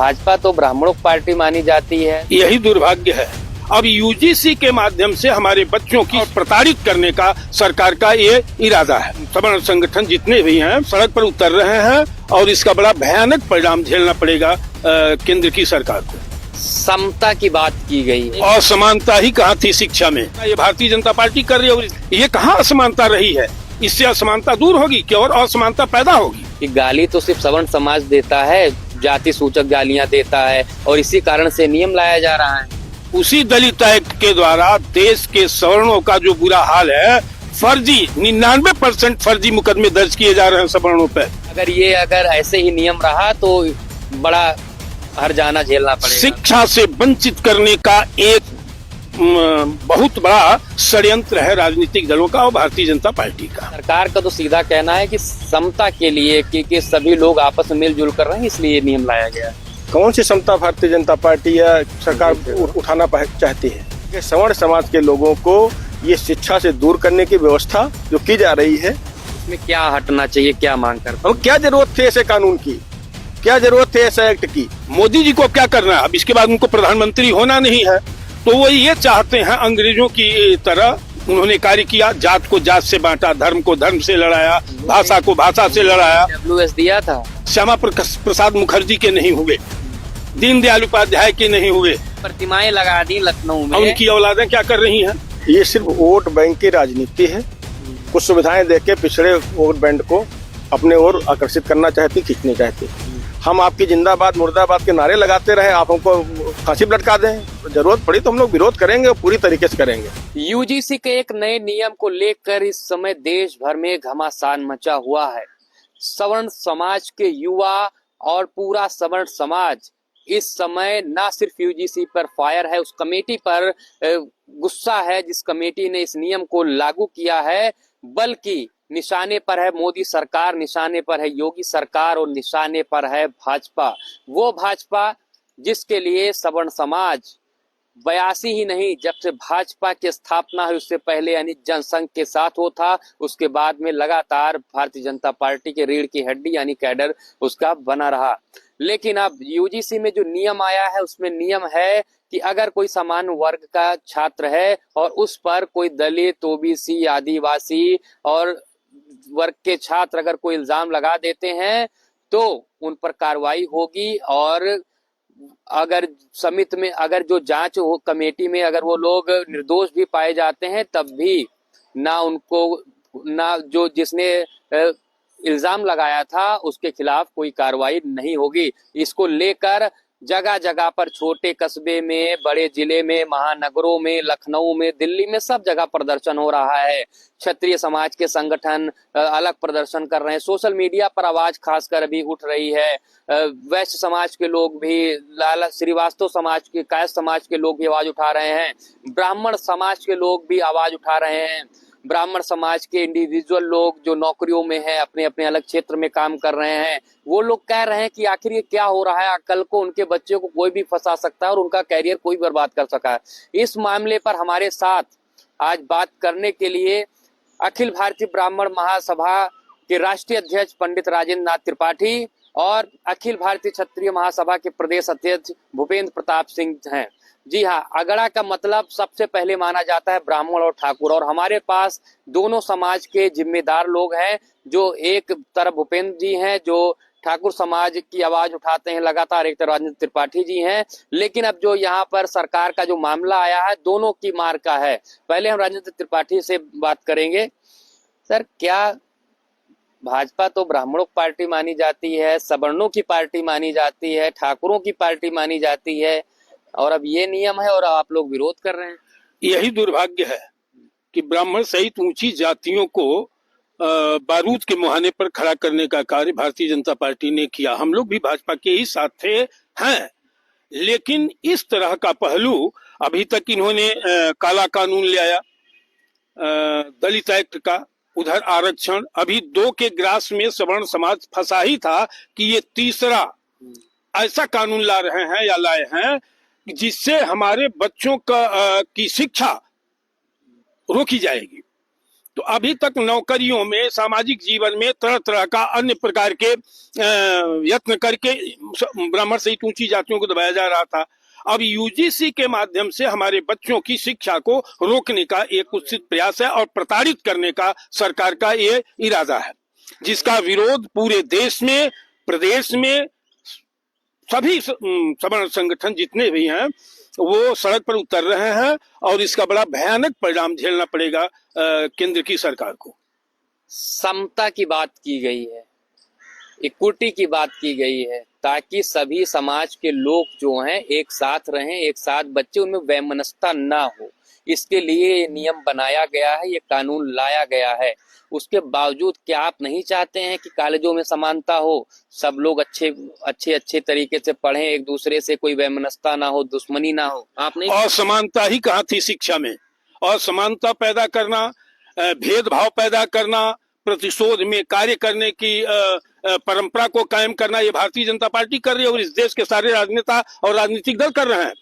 भाजपा तो ब्राह्मणों की पार्टी मानी जाती है। यही दुर्भाग्य है। अब यूजीसी के माध्यम से हमारे बच्चों की प्रताड़ित करने का सरकार का ये इरादा है। सवर्ण संगठन जितने भी हैं सड़क पर उतर रहे हैं और इसका बड़ा भयानक परिणाम झेलना पड़ेगा केंद्र की सरकार को। समता की बात की गई, असमानता ही कहाँ थी शिक्षा में? ये भारतीय जनता पार्टी कर रही है। ये कहाँ असमानता रही है? इससे असमानता दूर होगी कि और असमानता पैदा होगी। कि गाली तो सिर्फ सवर्ण समाज देता है, जाति सूचक गालियां देता है और इसी कारण से नियम लाया जा रहा है। उसी दलित एक्ट के द्वारा देश के सवर्णों का जो बुरा हाल है, फर्जी 99% फर्जी मुकदमे दर्ज किए जा रहे हैं सवर्णों पे। अगर ऐसे ही नियम रहा तो बड़ा हर्जाना झेलना पड़ेगा। शिक्षा से वंचित करने का एक बहुत बड़ा षड्यंत्र है राजनीतिक दलों का और भारतीय जनता पार्टी का। सरकार का तो सीधा कहना है कि समता के लिए कि सभी लोग आपस में मिलजुल कर रहे हैं, इसलिए ये नियम लाया गया। कौन सी समता भारतीय जनता पार्टी या सरकार उठाना चाहती है? कि सवर्ण समाज के लोगों को ये शिक्षा से दूर करने की व्यवस्था जो की जा रही है, इसमें क्या हटना चाहिए, क्या मांग करते हैं? क्या जरूरत थी ऐसे कानून की? क्या जरूरत थी ऐसे एक्ट की? मोदी जी को क्या करना है? अब इसके बाद उनको प्रधानमंत्री होना नहीं है, तो वो ये चाहते हैं अंग्रेजों की तरह। उन्होंने कार्य किया, जात को जात से बांटा, धर्म को धर्म से लड़ाया, भाषा को भाषा से लड़ाया। WS दिया था, श्यामा प्रसाद मुखर्जी के नहीं हुए, दीनदयाल उपाध्याय के नहीं हुए, प्रतिमाएं लगा दी लखनऊ में। उनकी औलादें क्या कर रही हैं? ये सिर्फ वोट बैंक की राजनीति है। कुछ सुविधाएं देके पिछड़े वोट बैंक को अपने ओर आकर्षित करना चाहती, खींचना चाहती। हम आपकी जिंदाबाद मुर्दाबाद के नारे लगाते रहे, आप हमको फांसी पर लटका दें। जरूरत पड़ी तो हम लोग विरोध करेंगे और पूरी तरीके से करेंगे। यूजीसी के एक नए नियम को लेकर इस समय देश भर में घमासान मचा हुआ है। सवर्ण समाज के युवा और पूरा सवर्ण समाज इस समय ना सिर्फ यूजीसी पर फायर है, उस कमेटी पर गुस्सा है जिस कमेटी ने इस नियम को लागू किया है, बल्कि निशाने पर है मोदी सरकार, निशाने पर है योगी सरकार और निशाने पर है भाजपा। वो भाजपा जिसके लिए सवर्ण समाज 82 ही नहीं, जब से भाजपा की स्थापना हुई उससे पहले यानी जनसंघ के साथ वो था, उसके बाद में लगातार भारतीय जनता पार्टी के रीढ़ की हड्डी यानी कैडर उसका बना रहा। लेकिन अब यूजीसी में जो नियम आया है उसमें नियम है कि अगर कोई सामान्य वर्ग का छात्र है और उस पर कोई दलित, ओबीसी, आदिवासी और वर्ग के छात्र अगर कोई इल्जाम लगा देते हैं तो उन पर कार्रवाई होगी। और अगर समिति में अगर जो जांच हो कमेटी में अगर वो लोग निर्दोष भी पाए जाते हैं तब भी ना जो जिसने इल्जाम लगाया था उसके खिलाफ कोई कार्रवाई नहीं होगी। इसको लेकर जगह जगह पर छोटे कस्बे में, बड़े जिले में, महानगरों में, लखनऊ में, दिल्ली में सब जगह प्रदर्शन हो रहा है। क्षत्रिय समाज के संगठन अलग प्रदर्शन कर रहे हैं। सोशल मीडिया पर आवाज खासकर अभी उठ रही है। वैश्य समाज के लोग भी, लाला श्रीवास्तव समाज के, कायस्थ समाज के लोग भी आवाज उठा रहे हैं। ब्राह्मण समाज के लोग भी आवाज उठा रहे हैं। ब्राह्मण समाज के इंडिविजुअल लोग जो नौकरियों में हैं, अपने अपने अलग क्षेत्र में काम कर रहे हैं, वो लोग कह रहे हैं कि आखिर ये क्या हो रहा है। कल को उनके बच्चे को कोई भी फंसा सकता है और उनका कैरियर कोई बर्बाद कर सकता है। इस मामले पर हमारे साथ आज बात करने के लिए अखिल भारतीय ब्राह्मण महासभा के राष्ट्रीय अध्यक्ष पंडित राजेंद्र नाथ त्रिपाठी और अखिल भारतीय क्षत्रिय महासभा के प्रदेश अध्यक्ष भूपेंद्र प्रताप सिंह हैं। जी हाँ, अगड़ा का मतलब सबसे पहले माना जाता है ब्राह्मण और ठाकुर, और हमारे पास दोनों समाज के जिम्मेदार लोग हैं। जो एक तरफ भूपेंद्र जी हैं जो ठाकुर समाज की आवाज उठाते हैं लगातार, एक तरफ राजेंद्र त्रिपाठी जी हैं। लेकिन अब जो यहाँ पर सरकार का जो मामला आया है दोनों की मार का है। पहले हम राजेंद्र त्रिपाठी से बात करेंगे। सर, क्या भाजपा तो ब्राह्मणों की पार्टी मानी जाती है, सवर्णों की पार्टी मानी जाती है, ठाकुरों की पार्टी मानी जाती है, और अब ये नियम है और आप लोग विरोध कर रहे हैं। यही दुर्भाग्य है कि ब्राह्मण सहित ऊंची जातियों को बारूद के मुहाने पर खड़ा करने का कार्य भारतीय जनता पार्टी ने किया। हम लोग भी भाजपा के ही साथ थे हैं, लेकिन इस तरह का पहलू अभी तक इन्होंने काला कानून ले आया, दलित एक्ट का, उधर आरक्षण, अभी 2 के ग्रास में सवर्ण समाज फंसा ही था कि ये तीसरा ऐसा कानून ला रहे हैं या लाए हैं जिससे हमारे बच्चों का की शिक्षा रोकी जाएगी। तो अभी तक नौकरियों में, सामाजिक जीवन में तरह तरह का अन्य प्रकार के यत्न करके ब्राह्मण सहित ऊंची जातियों को दबाया जा रहा था। अब यूजीसी के माध्यम से हमारे बच्चों की शिक्षा को रोकने का एक कुत्सित प्रयास है और प्रताड़ित करने का सरकार का ये इरादा है, जिसका विरोध पूरे देश में, प्रदेश में सभी सवर्ण संगठन जितने भी हैं वो सड़क पर उतर रहे हैं और इसका बड़ा भयानक परिणाम झेलना पड़ेगा केंद्र की सरकार को। समता की बात की गई है, इक्विटी की बात की गई है, ताकि सभी समाज के लोग जो हैं एक साथ रहें, एक साथ बच्चे, उनमें वैमनस्यता ना हो। इसके लिए ये नियम बनाया गया है, ये कानून लाया गया है। उसके बावजूद क्या आप नहीं चाहते हैं कि कॉलेजों में समानता हो, सब लोग अच्छे तरीके से पढ़ें, एक दूसरे से कोई वैमनस्यता ना हो, दुश्मनी ना हो? आप नहीं? असमानता ही कहाँ थी शिक्षा में? असमानता पैदा करना, भेदभाव पैदा करना, प्रतिशोध में कार्य करने की परंपरा को कायम करना, ये भारतीय जनता पार्टी कर रही है और इस देश के सारे राजनेता और राजनीतिक दल कर रहे हैं।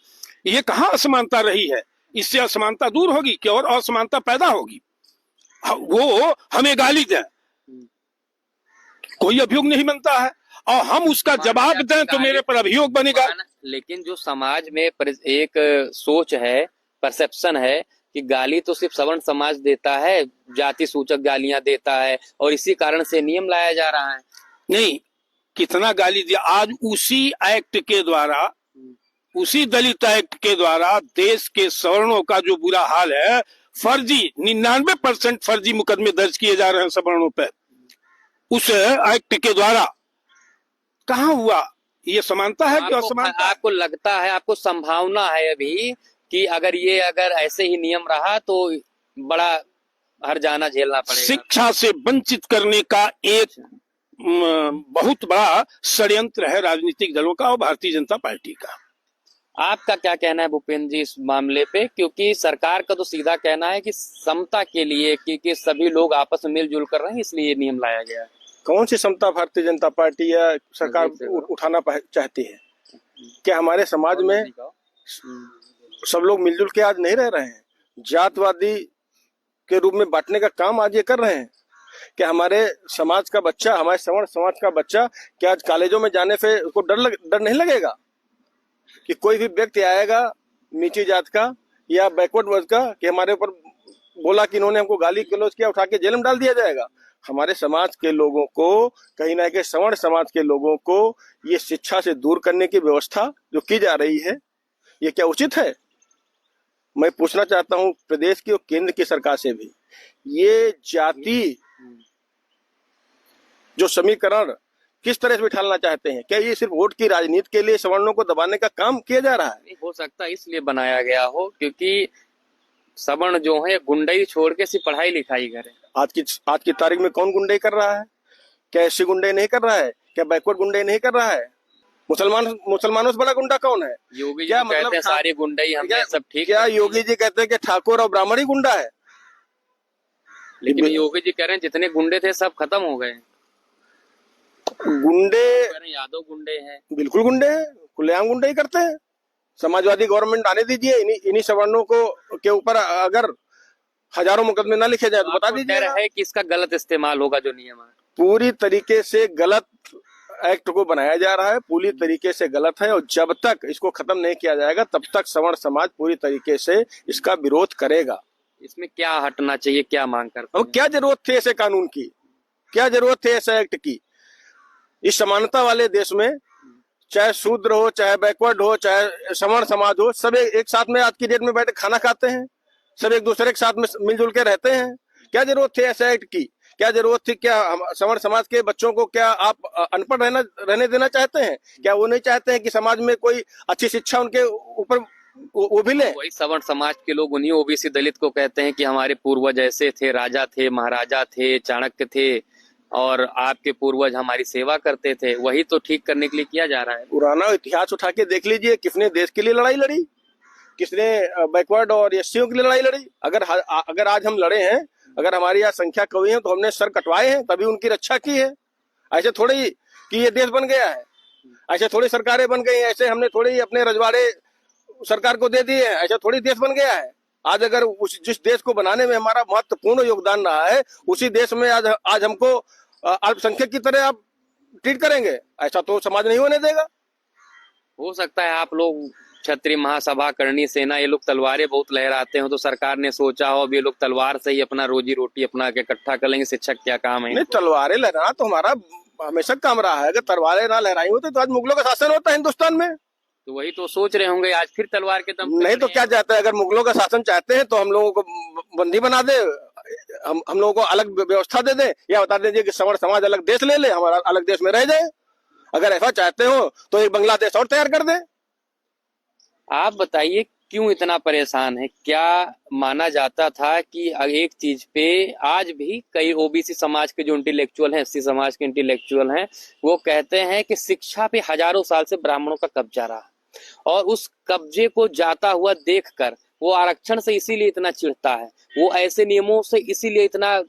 ये कहाँ असमानता रही है? इससे असमानता दूर होगी कि और असमानता पैदा होगी। वो हमें गाली दें, कोई अभियोग नहीं बनता है और हम उसका जवाब दें तो मेरे पर अभियोग बनेगा। लेकिन जो समाज में एक सोच है, परसेप्शन है कि गाली तो सिर्फ सवर्ण समाज देता है, जाति सूचक गालियां देता है और इसी कारण से नियम लाया जा रहा है। नहीं, कितना गाली दिया। आज उसी एक्ट के द्वारा, उसी दलित एक्ट के द्वारा देश के सवर्णों का जो बुरा हाल है, फर्जी 99% फर्जी मुकदमे दर्ज किए जा रहे हैं सवर्णों पर, उस एक्ट के द्वारा कहाँ हुआ? ये समानता है कि असमानता? आपको लगता है, आपको संभावना है अभी कि अगर ऐसे ही नियम रहा तो बड़ा हर्जाना झेलना पड़ेगा? शिक्षा से वंचित करने का एक बहुत बड़ा षड्यंत्र है राजनीतिक दलों का और भारतीय जनता पार्टी का। आपका क्या कहना है भूपेंद्र जी इस मामले पे? क्योंकि सरकार का तो सीधा कहना है कि समता के लिए, क्योंकि सभी लोग आपस में मिलजुल कर रहे हैं, इसलिए ये नियम लाया गया है। कौन सी समता भारतीय जनता पार्टी या सरकार उठाना चाहती है? क्या हमारे समाज में सब लोग मिलजुल के आज नहीं रह रहे हैं? जातवादी के रूप में बांटने का काम आज ये कर रहे हैं? क्या हमारे समाज का बच्चा, हमारे सवर्ण समाज का बच्चा क्या आज कॉलेजों में जाने से उसको डर नहीं लगेगा कि कोई भी व्यक्ति आएगा नीची जात का या बैकवर्ड वर्ग का कि हमारे ऊपर बोला कि इन्होंने हमको गाली गलौज किया, उठा के जेल में डाल दिया जाएगा? हमारे समाज के लोगों को, कहीं ना कहीं सवर्ण समाज के लोगों को ये शिक्षा से दूर करने की व्यवस्था जो की जा रही है, ये क्या उचित है? मैं पूछना चाहता हूं प्रदेश की और केंद्र की सरकार से भी, ये जाति जो समीकरण किस तरह से बिठाना चाहते हैं? क्या ये सिर्फ वोट की राजनीति के लिए सवर्णों को दबाने का काम किया जा रहा है? हो सकता है इसलिए बनाया गया हो क्योंकि सवर्ण जो है गुंडई छोड़ के सिर्फ पढ़ाई लिखाई करें। आज की तारीख में कौन गुंडई कर रहा है? क्या एससी गुंडई नहीं कर रहा है? क्या बैकवर्ड गुंडई नहीं कर रहा है? मुसलमानों से बड़ा गुंडा कौन है? योगी जी कहते हैं सारी गुंडई हमने सब ठीक। क्या योगी जी कहते हैं कि ठाकुर और ब्राह्मण ही गुंडा है? लेकिन योगी जी कह रहे हैं जितने गुंडे थे सब खत्म हो गए। गुंडे यादव गुंडे हैं, बिल्कुल गुंडे हैं, खुलेआम गुंडे ही करते हैं। समाजवादी गवर्नमेंट आने दीजिए, इन्हीं सवर्णों को के ऊपर अगर हजारों मुकदमे ना लिखे जाए तो बता दीजिए है कि इसका गलत इस्तेमाल होगा जो नियम है। पूरी तरीके से गलत एक्ट को बनाया जा रहा है, पूरी तरीके से गलत है और जब तक इसको खत्म नहीं किया जाएगा तब तक सवर्ण समाज पूरी तरीके से इसका विरोध करेगा। इसमें क्या हटना चाहिए, क्या मांग करते हैं? और क्या जरूरत थी ऐसे कानून की? क्या जरूरत थी ऐसे एक्ट की? इस समानता वाले देश में चाहे शूद्र हो, चाहे बैकवर्ड हो, चाहे सवर्ण समाज हो, सब एक साथ में आज की डेट में बैठ खाना खाते हैं, सब एक दूसरे के साथ में मिलजुल के रहते हैं। क्या जरूरत थी ऐसे एक्ट की? क्या जरूरत थी? क्या सवर्ण समाज के बच्चों को क्या आप अनपढ़ रहने देना चाहते हैं? क्या वो नहीं चाहते हैं कि समाज में कोई अच्छी शिक्षा उनके ऊपर वो भी ले? वही सवर्ण समाज के लोग उन्हीं ओबीसी दलित को कहते हैं कि हमारे पूर्वज ऐसे थे, राजा थे, महाराजा थे, चाणक्य थे और आपके पूर्वज हमारी सेवा करते थे। वही तो ठीक करने के लिए किया जा रहा है। पुराना इतिहास उठा के देख लीजिए, किसने देश के लिए लड़ाई लड़ी, किसने बैकवर्ड और एससीओ के लिए लड़ाई लड़ी। अगर आज हम लड़े हैं, अगर हमारी आज संख्या कमी है तो हमने सर कटवाए हैं, तभी उनकी रक्षा की है। ऐसे थोड़ी कि ये देश बन गया है, ऐसे थोड़ी सरकारें बन गई हैं, ऐसे हमने थोड़ी अपने रजवाड़े सरकार को दे दिए हैं, ऐसा थोड़ी देश बन गया है। आज अगर उस जिस देश को बनाने में हमारा महत्वपूर्ण योगदान रहा है, उसी देश में आज हमको अल्पसंख्यक की तरह आप ट्रीट करेंगे, ऐसा तो समाज नहीं होने देगा। हो सकता है आप लोग क्षत्रिय महासभा, करणी सेना, ये लोग तलवारें बहुत लहराते हो, तो सरकार ने सोचा हो अब ये लोग तलवार से ही अपना रोजी रोटी अपना के इकट्ठा कर लेंगे, शिक्षक क्या काम है? नहीं, तलवारें लहराना तो हमारा हमेशा काम रहा है। अगर तलवारें ना लहराई होती तो आज मुगलों का शासन होता है हिंदुस्तान में। तो वही तो सोच रहे होंगे आज फिर तलवार के दम पे नहीं तो क्या चाहते हैं? अगर मुगलों का शासन चाहते हैं तो हम लोगों को बंदी बना दे, हम लोगों को अलग व्यवस्था दे दे, या बता दीजिए कि सवर्ण समाज अलग देश ले ले, हमारा अलग देश में रह जाए। अगर ऐसा चाहते हो तो एक बांग्लादेश और तैयार कर दे। आप बताइए क्यों इतना परेशान है? क्या माना जाता था कि एक चीज पे आज भी कई ओबीसी समाज के जो इंटेलेक्चुअल हैं, एससी समाज के इंटेलेक्चुअल हैं, वो कहते हैं कि शिक्षा पे हजारों साल से ब्राह्मणों का कब्जा रहा, और उस कब्जे को जाता हुआ देखकर वो आरक्षण से इसीलिए इतना चिढ़ता है, वो ऐसे नियमों से इसीलिए इतना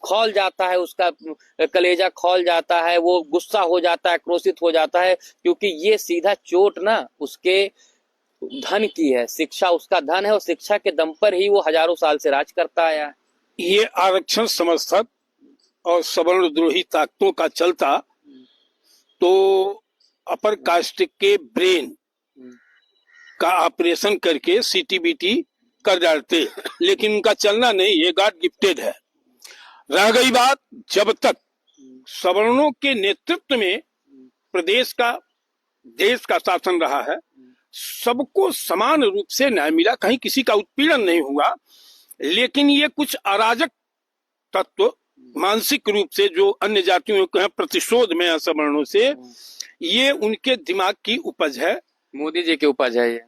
खौल जाता है, उसका कलेजा खौल जाता है, वो गुस्सा हो जाता है, क्रोधित हो जाता है, क्योंकि ये सीधा चोट ना उसके धन की है। शिक्षा उसका धन है और शिक्षा के दम पर ही वो हजारों साल से राज करता आया है। ये आरक्षण समर्थक और सवर्ण द्रोही ताकतों का चलता तो अपर कास्ट के ब्रेन का ऑपरेशन करके सीटीबीटी कर डालते, लेकिन उनका चलना नहीं, ये गॉड गिफ्टेड है। रह गई बात, जब तक सवर्णों के नेतृत्व में प्रदेश का, देश का शासन रहा है, सबको समान रूप से न्याय मिला, कहीं किसी का उत्पीड़न नहीं हुआ। लेकिन ये कुछ अराजक तत्व मानसिक रूप से जो अन्य जातियों के प्रतिशोध में है सवर्णों से, ये उनके दिमाग की उपज है। मोदी जी की उपज है ये,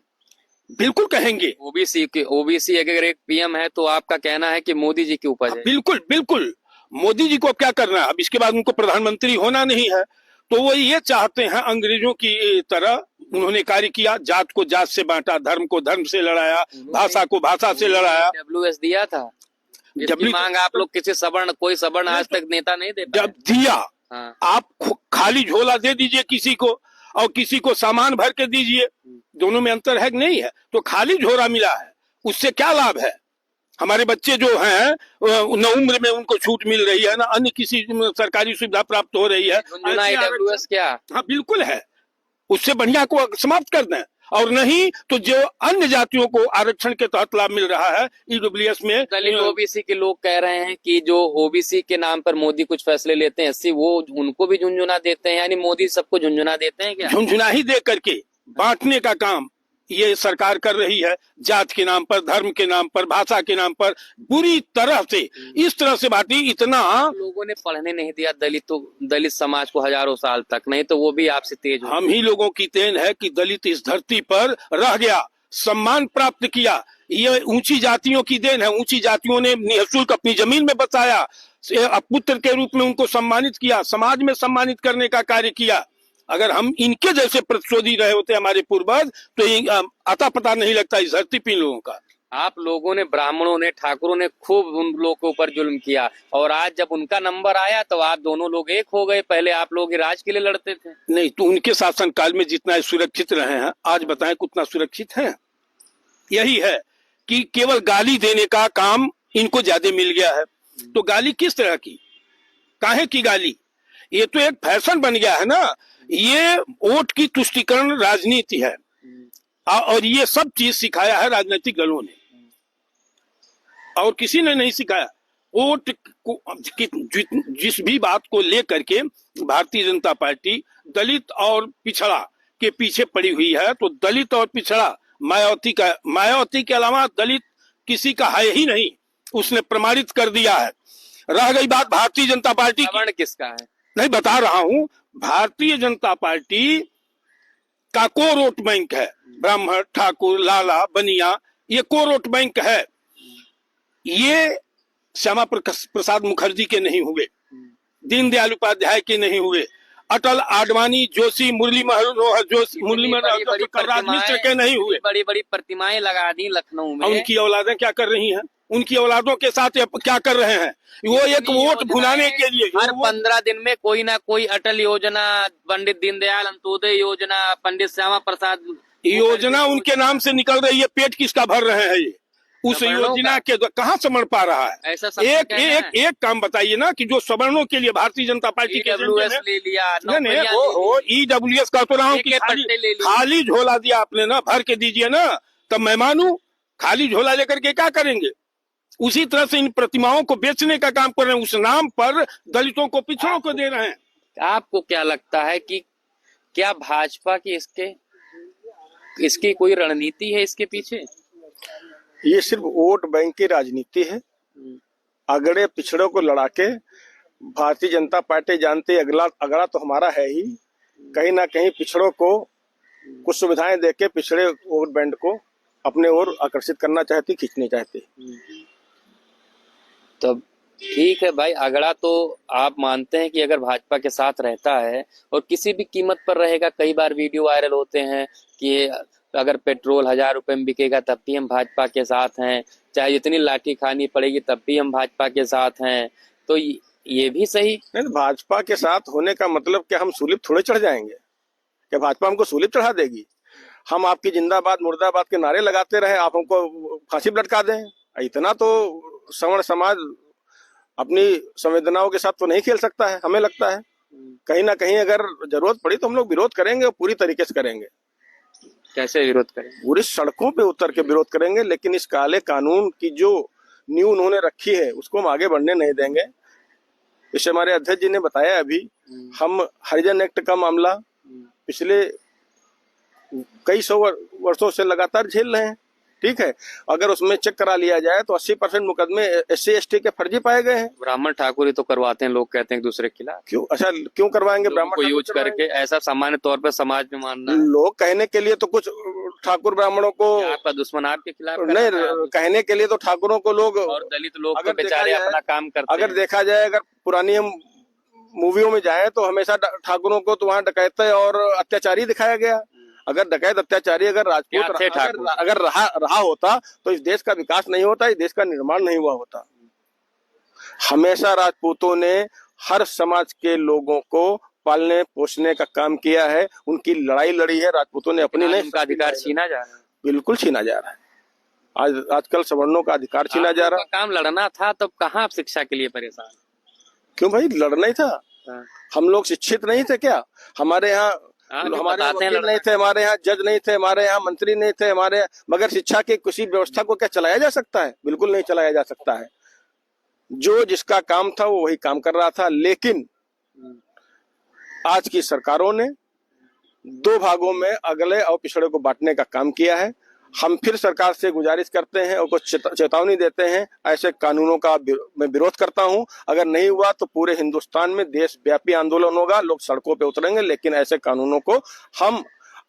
बिल्कुल कहेंगे। ओबीसी अगर एक पीएम है तो आपका कहना है कि मोदी जी की उपज है? बिल्कुल बिल्कुल। मोदी जी को क्या करना है? अब इसके बाद उनको प्रधानमंत्री होना नहीं है, तो वो ये चाहते हैं अंग्रेजों की तरह। उन्होंने कार्य किया, जात को जात से बांटा, धर्म को धर्म से लड़ाया, भाषा को भाषा से लड़ाया। WS दिया था, इसकी मांग आप लोग किसी सवर्ण, कोई सवर्ण आज तक नेता नहीं दे पाया। जब दिया, हाँ। आप खाली झोला दे दीजिए किसी को और किसी को सामान भर के दीजिए, दोनों में अंतर है कि नहीं है? तो खाली झोला मिला है, उससे क्या लाभ है? हमारे बच्चे जो हैं न उम्र में उनको छूट मिल रही है, ना अन्य किसी सरकारी सुविधा प्राप्त हो रही है। AWS क्या? हाँ बिल्कुल है, उससे बढ़िया को समाप्त कर दें। और नहीं तो जो अन्य जातियों को आरक्षण के तहत लाभ मिल रहा है ईडब्ल्यूएस में, दलित ओबीसी के लोग कह रहे हैं कि जो ओबीसी के नाम पर मोदी कुछ फैसले लेते हैं, एससी वो उनको भी झुंझुना देते हैं, यानी मोदी सबको झुंझुना देते हैं क्या? झुंझुना ही दे करके बांटने का काम ये सरकार कर रही है, जात के नाम पर, धर्म के नाम पर, भाषा के नाम पर बुरी तरह से, इस तरह से बांटी। इतना लोगों ने पढ़ने नहीं दिया दलित समाज को हजारों साल तक, नहीं तो वो भी आपसे तेज हो। हम ही लोगों की देन है कि दलित इस धरती पर रह गया, सम्मान प्राप्त किया। ये ऊंची जातियों की देन है, ऊंची जातियों ने निःशुल्क अपनी जमीन में बसाया, पुत्र के रूप में उनको सम्मानित किया, समाज में सम्मानित करने का कार्य किया। अगर हम इनके जैसे प्रतिशोधी रहे होते हमारे पूर्वज, तो आता पता नहीं लगता इस धरती पे लोगों का। आप लोगों ने, ब्राह्मणों ने, ठाकुरों ने खूब उन लोगों के ऊपर जुल्म किया, और आज जब उनका नंबर आया तो आप दोनों लोग एक हो गए। पहले आप लोग राज के लिए लड़ते थे। नहीं तो उनके शासन काल में जितना सुरक्षित रहे हैं, आज बताएं कितना सुरक्षित हैं? यही है कि केवल गाली देने का काम इनको ज्यादा मिल गया है। तो गाली किस तरह की, काहे की गाली? ये तो एक फैशन बन गया है ना। ये वोट की तुष्टीकरण राजनीति है, और ये सब चीज सिखाया है राजनीतिक दलों ने, और किसी ने नहीं सिखाया। वोट को जिस भी बात को लेकर के भारतीय जनता पार्टी दलित और पिछड़ा के पीछे पड़ी हुई है, तो दलित और पिछड़ा मायावती के अलावा दलित किसी का है ही नहीं, उसने प्रमाणित कर दिया है। रह गई बात भारतीय जनता पार्टी की, किसका है नहीं बता रहा हूं। भारतीय जनता पार्टी का कोर वोट बैंक है, ब्राह्मण, ठाकुर, लाला, बनिया, ये कोर वोट बैंक है। ये श्यामा प्रसाद मुखर्जी के नहीं हुए, दीनदयाल उपाध्याय के नहीं हुए, अटल, आडवाणी, जोशी, मुरली मनोहर जोशी, कलराज मिश्र के नहीं हुए। बड़ी बड़ी प्रतिमाएं लगा दी लखनऊ में। उनकी औलादें क्या कर रही हैं? उनकी औलादों के साथ क्या कर रहे हैं? वो एक वोट भुनाने के लिए हर 15 दिन में कोई ना कोई अटल योजना, पंडित दीनदयाल अंत्योदय योजना, पंडित श्यामा प्रसाद योजना उनके नाम से निकल रही है, पेट किसका भर रहे हैं ये उस सवर्णों योजना के कहाँ समझ पा रहा है? ऐसा एक काम बताइए ना कि जो सवर्णों के लिए भारतीय जनता पार्टी के EWS ले लिया, EWS का तो रहा हूँ कि खाली झोला दिया आपने ना, भर के दीजिए ना, तब मैं मानू। खाली झोला लेकर के क्या करेंगे? उसी तरह से इन प्रतिमाओं को बेचने का काम कर रहे हैं, उस नाम पर दलितों को, पिछड़ों को दे रहे हैं। आपको क्या लगता है कि क्या भाजपा की इसकी कोई रणनीति है इसके पीछे? ये सिर्फ वोट बैंक की राजनीति है। अगड़े पिछड़ों को लड़ा के भारतीय जनता पार्टी जानती है अगड़ा तो हमारा है ही, कहीं ना कहीं पिछड़ों को कुछ सुविधाएं देके पिछड़े वोट बैंक को अपने ओर आकर्षित करना चाहती, खींचना चाहती। तब ठीक है भाई, अगड़ा तो आप मानते हैं कि अगर भाजपा के साथ रहता है और किसी भी कीमत पर रहेगा। कई बार वीडियो वायरल होते हैं कि अगर पेट्रोल 1000 रुपए में बिकेगा तब भी हम भाजपा के साथ हैं, चाहे जितनी लाठी खानी पड़ेगी तब भी हम भाजपा के साथ हैं। तो ये भी सही नहीं, भाजपा के साथ होने का मतलब क्या हम सूलीप थोड़े चढ़ जाएंगे? क्या भाजपा हमको सूलीप चढ़ा देगी? हम आपकी जिंदाबाद मुर्दाबाद के नारे लगाते रहे, आप हमको फांसी पर लटका दें? इतना तो सवर्ण समाज अपनी संवेदनाओं के साथ तो नहीं खेल सकता है, हमें लगता है। कहीं ना कहीं अगर जरूरत पड़ी तो हम लोग विरोध करेंगे और पूरी तरीके से करेंगे। कैसे विरोध करेंगे? पूरी सड़कों पे उतर के विरोध करेंगे, लेकिन इस काले कानून की जो नींव उन्होंने रखी है उसको हम आगे बढ़ने नहीं देंगे। इसे हमारे अध्यक्ष जी ने बताया अभी, हम हरिजन एक्ट का मामला पिछले कई सौ वर्षों से लगातार झेल रहे हैं। ठीक है, अगर उसमें चेक करा लिया जाए तो 80% मुकदमे SC ST के फर्जी पाए गए हैं। ब्राह्मण ठाकुर ही तो करवाते हैं, लोग कहते हैं एक दूसरे के खिलाफ। क्यों? अच्छा, क्यों करवाएंगे? ब्राह्मण को यूज करके ऐसा सामान्य तौर पर समाज में मानना है। लोग कहने के लिए तो कुछ ठाकुर ब्राह्मणों को, आपका दुश्मन आपके खिलाफ नहीं, कहने के लिए तो ठाकुरों को लोग और दलित लोग तो बेचारे अपना काम करते हैं। अगर देखा जाए, अगर पुरानी हम मूवियों में जाए तो हमेशा ठाकुरों को तो वहाँ डकैते और अत्याचारी दिखाया गया। अगर डकैत अत्याचारी अगर राजपूत अगर रहा होता तो इस देश का विकास नहीं होता, इस देश का निर्माण नहीं हुआ होता। हमेशा राजपूतों ने हर समाज के लोगों को पालने पोसने का काम किया है, उनकी लड़ाई लड़ी है राजपूतों ने अपनी। नहीं, उनका अधिकार छीना जा रहा है, बिल्कुल छीना जा रहा है। आजकल सवर्णों का अधिकार छीना जा रहा है। काम लड़ना था तब कहाँ आप शिक्षा के लिए परेशान? क्यों भाई, लड़ना ही था। हम लोग शिक्षित नहीं थे क्या? हमारे यहाँ हमारे वकील नहीं थे, हमारे यहाँ जज नहीं थे, हमारे यहाँ मंत्री नहीं थे, हमारे मगर शिक्षा की किसी व्यवस्था को क्या चलाया जा सकता है? बिल्कुल नहीं चलाया जा सकता है। जो जिसका काम था वो वही काम कर रहा था। लेकिन आज की सरकारों ने 2 भागों में अगले और पिछड़े को बांटने का काम किया है। हम फिर सरकार से गुजारिश करते हैं और कुछ चेतावनी देते हैं, ऐसे कानूनों का मैं विरोध करता हूं। अगर नहीं हुआ तो पूरे हिंदुस्तान में देशव्यापी आंदोलन होगा, लोग सड़कों पे उतरेंगे, लेकिन ऐसे कानूनों को हम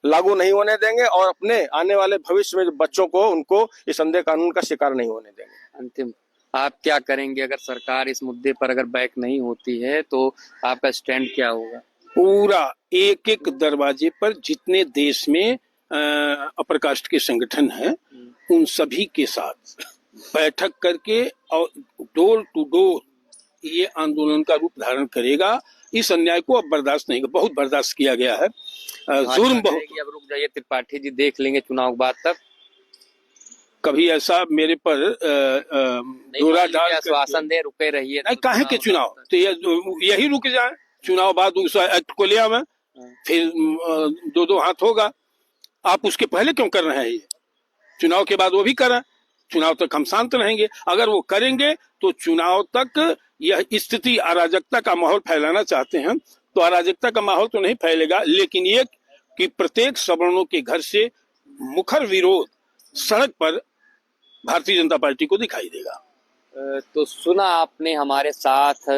लागू नहीं होने देंगे और अपने आने वाले भविष्य में बच्चों को, उनको इस अंधे कानून का शिकार नहीं होने देंगे। अंतिम, आप क्या करेंगे अगर सरकार इस मुद्दे पर अगर बैक नहीं होती है तो आपका स्टैंड क्या होगा? पूरा एक एक दरवाजे पर जितने देश में अपर कास्ट के संगठन हैं उन सभी के साथ बैठक करके और डोर टू डोर ये आंदोलन का रूप धारण करेगा। इस अन्याय को अब बर्दाश्त नहीं, बहुत बर्दाश्त किया गया है, जुर्म बहुत। अब रुक जाइए त्रिपाठी जी, देख लेंगे चुनाव के बाद तक। कभी ऐसा मेरे पर डोरा डाल आश्वासन दे रुके रहिए, नहीं काहे के चुनाव तो यही रुक जाए। चुनाव बाद उस एक्ट को ले आवे, फिर 2-2 हाथ होगा। आप उसके पहले क्यों कर रहे हैं? ये चुनाव के बाद वो भी करें, चुनाव तक हम शांत रहेंगे। अगर वो करेंगे तो चुनाव तक यह स्थिति अराजकता का माहौल फैलाना चाहते हैं तो अराजकता का माहौल तो नहीं फैलेगा, लेकिन ये कि प्रत्येक सवर्णों के घर से मुखर विरोध सड़क पर भारतीय जनता पार्टी को दिखाई देगा। तो सुना आपने, हमारे साथ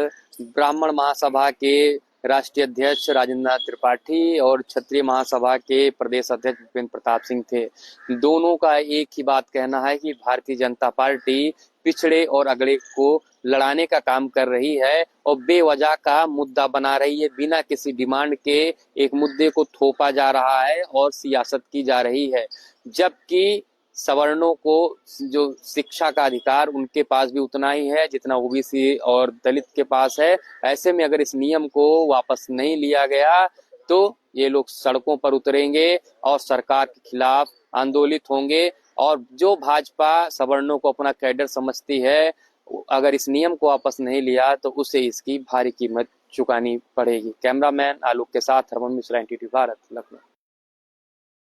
ब्राह्मण महासभा के राष्ट्रीय अध्यक्ष राजेंद्र नाथ त्रिपाठी और क्षत्रिय महासभा के प्रदेश अध्यक्ष भूपेंद्र प्रताप सिंह थे। दोनों का एक ही बात कहना है कि भारतीय जनता पार्टी पिछड़े और अगड़े को लड़ाने का काम कर रही है और बेवजह का मुद्दा बना रही है। बिना किसी डिमांड के एक मुद्दे को थोपा जा रहा है और सियासत की जा रही है, जबकि सवर्णों को जो शिक्षा का अधिकार उनके पास भी उतना ही है जितना ओबीसी और दलित के पास है। ऐसे में अगर इस नियम को वापस नहीं लिया गया तो ये लोग सड़कों पर उतरेंगे और सरकार के खिलाफ आंदोलित होंगे। और जो भाजपा सवर्णों को अपना कैडर समझती है, अगर इस नियम को वापस नहीं लिया तो उसे इसकी भारी कीमत चुकानी पड़ेगी। कैमरामैन आलोक के साथ हरमन मिश्रा, NTT भारत, लखनऊ।